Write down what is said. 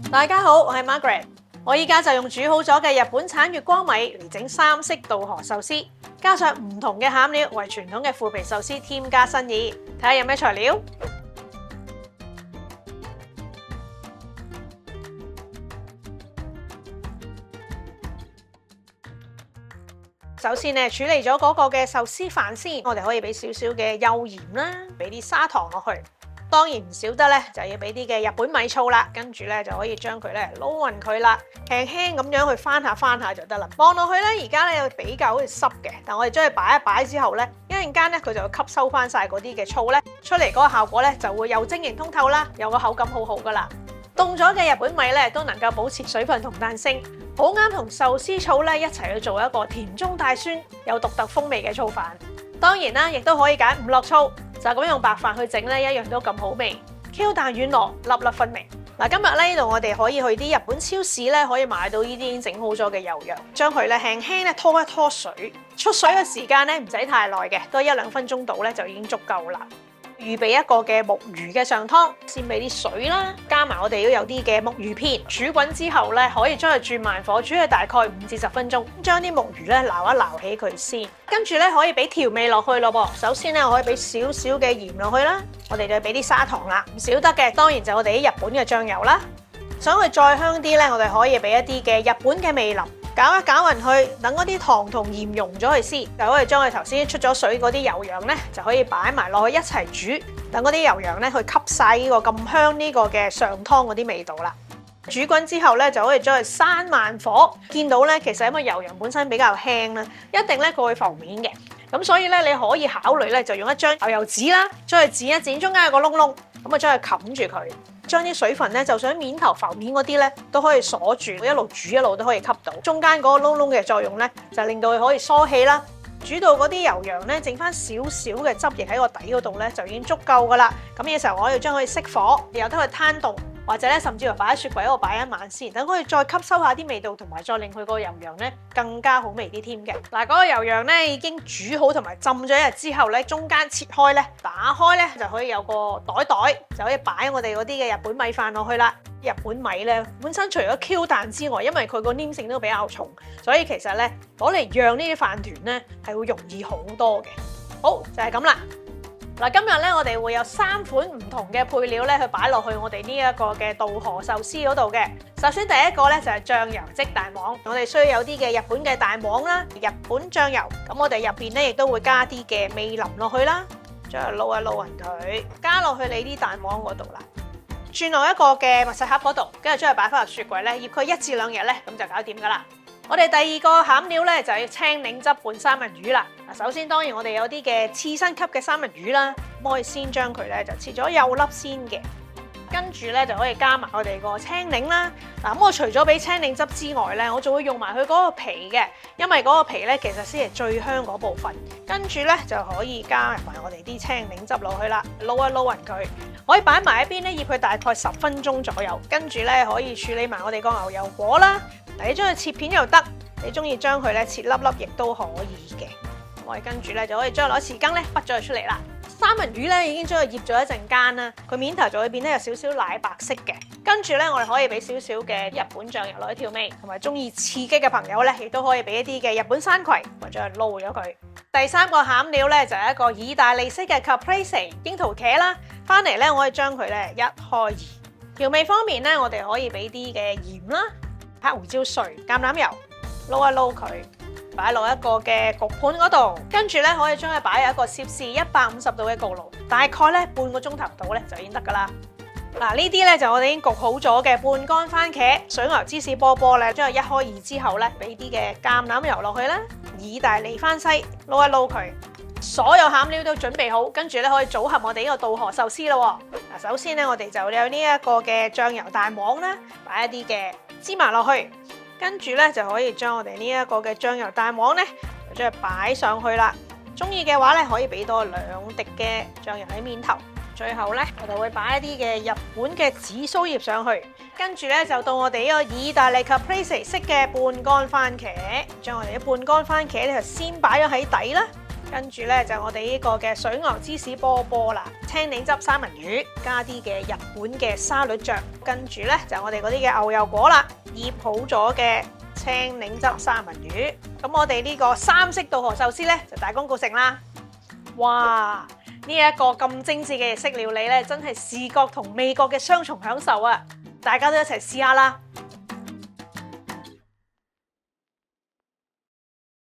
大家好，我係 Margaret。我依家就用煮好咗嘅日本產月光米嚟整三色稻荷壽司，加上唔同嘅餡料，為傳統嘅腐皮壽司添加新意。睇下有咩材料。首先咧，處理咗嗰個嘅壽司飯先，我哋可以俾少少嘅幼鹽啦，俾啲砂糖落去。當然唔少得咧，就要俾啲嘅日本米醋啦，跟住咧就可以將佢咧撈勻佢啦，輕輕咁樣去翻下就得啦。望落去咧，而家咧有比較好似濕嘅，但我哋將佢擺一擺之後咧，一陣間咧佢就會吸收翻晒嗰啲嘅醋咧，出嚟嗰個效果咧就會又晶瑩通透啦，有個口感好好噶啦。凍咗嘅日本米咧都能夠保持水分同彈性，好啱同壽司醋咧一齊去做一個甜中帶酸、有獨特風味嘅醋飯。當然啦，亦都可以揀唔落醋，就咁用白飯去整咧，一樣都咁好味 ，Q 彈軟糯，粒粒分明。嗱，今日呢度我哋可以去啲日本超市咧，可以買到呢啲已經整好咗嘅油羊，將佢咧輕輕咧拖一拖水，出水嘅時間咧唔使太耐嘅，都1-2分鐘到咧就已經足夠啦。預備一個嘅木魚嘅上湯，先俾啲水啦，加埋我哋都有啲嘅木魚片，煮滾之後咧，可以將佢轉慢火，煮佢大概5至10分鐘，將啲木魚咧撈一撈起佢先，跟住咧可以俾調味落去咯噃。首先咧，我可以俾少少嘅鹽落去啦，我哋就俾啲砂糖啦，唔少得嘅，當然就我哋啲日本嘅醬油啦。想佢再香啲咧，我哋可以俾一啲嘅日本嘅味淋。攪一攪勻佢，等嗰啲糖同鹽溶咗佢先，就可以將佢頭先出咗水嗰啲油羊咧，就可以擺埋落去一齊煮，等嗰啲油羊咧去吸晒呢個咁香呢個嘅上湯嗰啲味道啦。煮滾之後咧，就可以將佢閂慢火。見到咧，其實因為油羊本身比較輕啦，一定咧佢會浮面嘅，咁所以咧你可以考慮咧就用一張牛油紙啦，將佢剪一剪，中間有個窿窿，咁啊將佢冚住佢。將啲水分咧，就想面頭浮面嗰啲咧，都可以鎖住，一路煮一路都可以吸到。中間嗰個窿窿嘅作用咧，就令到佢可以疏氣啦。煮到嗰啲油羊咧，剩翻少少嘅汁液喺個底嗰度咧，就已經足夠噶啦。咁嘅時候，我可以將佢熄火，由得佢攤凍，或者咧甚至乎擺喺雪櫃嗰度擺一晚先，等佢再吸收下啲味道，同埋再令佢個油羊咧更加好味啲添嘅。嗱，嗰個油羊咧已經煮好同埋浸咗一日之後咧，中間切開咧，打開咧就可以有個袋，就可以擺我哋嗰啲嘅日本米飯落去啦。日本米咧本身除咗 Q 彈之外，因為佢個黏性都比較重，所以其實咧攞嚟釀呢啲飯團咧係會容易好多嘅。好，就係咁啦。嗱，今日咧我哋會有3款唔同嘅配料咧去擺落去我哋呢一個嘅稻荷壽司嗰度嘅。首先第一個咧就係醬油漬蛋黃，我哋需要有啲嘅日本嘅蛋黃啦，日本醬油。咁我哋入邊咧亦都會加啲嘅味淋落去啦，再撈一撈勻佢，加落去你啲蛋黃嗰度啦。轉落一個嘅密實盒嗰度，跟住將佢擺翻入雪櫃咧，醃佢1至2日咧，咁就搞掂噶啦。我哋第二個餡料咧就係青檸汁拌三文魚啦。嗱，首先當然我哋有啲嘅刺身級嘅三文魚啦，咁可以先將佢咧就切咗幼粒先嘅，跟住咧就可以加埋我哋個青檸啦。嗱，咁我除咗俾青檸汁之外咧，我就會用埋佢嗰個皮嘅，因為嗰個皮咧其實先係最香嗰部分。跟住咧就可以加埋我哋啲青檸汁落去啦，撈一撈勻佢。可以擺埋一邊咧，醃佢大概10分鐘左右。跟住咧可以處理埋我哋個牛油果啦。你將佢切片又得，你中意將佢咧切粒粒亦都可以嘅。我哋跟住咧就可以將攞匙羹咧滗咗佢出嚟啦。三文魚咧已經將佢醃咗一陣間啦，佢面頭就會變得有少少奶白色嘅。跟住咧我哋可以俾少少嘅日本醬油落去調味，同埋中意刺激嘅朋友咧，亦都可以俾一啲嘅日本山葵，或者係撈咗佢。第3個餡料咧就係一個意大利式嘅 caprese 櫻桃茄啦。翻嚟咧我可以將佢咧1開2。調味方面咧，我哋可以俾啲嘅鹽啦、黑胡椒碎、橄欖油，撈一撈佢，擺落一個嘅焗盤嗰度，跟住咧可以將佢擺喺一個攝氏150度嘅焗爐，大概咧半個鐘頭到咧就已經得噶啦。嗱，呢啲咧就我哋已經焗好咗嘅半乾番茄、水牛芝士波波咧，將佢1開2之後咧，俾啲嘅橄欖油落去啦，意大利番西，撈一撈佢。所有餡料都準備好，跟住咧可以組合我哋呢個稻荷壽司咯。嗱，首先咧我哋就有呢一個嘅醬油蛋黃啦，擺一啲嘅芝麻落去，跟住咧就可以將我哋呢一個嘅醬油蛋黃咧，就將佢擺上去啦。中意嘅話咧，可以俾多2滴嘅醬油喺面頭。最後咧，我哋會擺一啲嘅日本嘅紫蘇葉上去，跟住咧就到我哋呢個意大利 caprese 式嘅半乾番茄，將我哋啲半乾番茄咧就先擺咗喺底啦。跟住咧就我哋呢個嘅水牛芝士波波啦，青檸汁三文魚，加啲嘅日本嘅沙律醬，跟住咧就我哋嗰啲嘅牛油果啦，醃好咗嘅青檸汁三文魚。咁我哋呢個三色稻荷壽司咧就大功告成啦！哇！呢一個咁精緻嘅日式料理咧，真係視覺同味覺嘅雙重享受啊！大家都一齊試下啦〜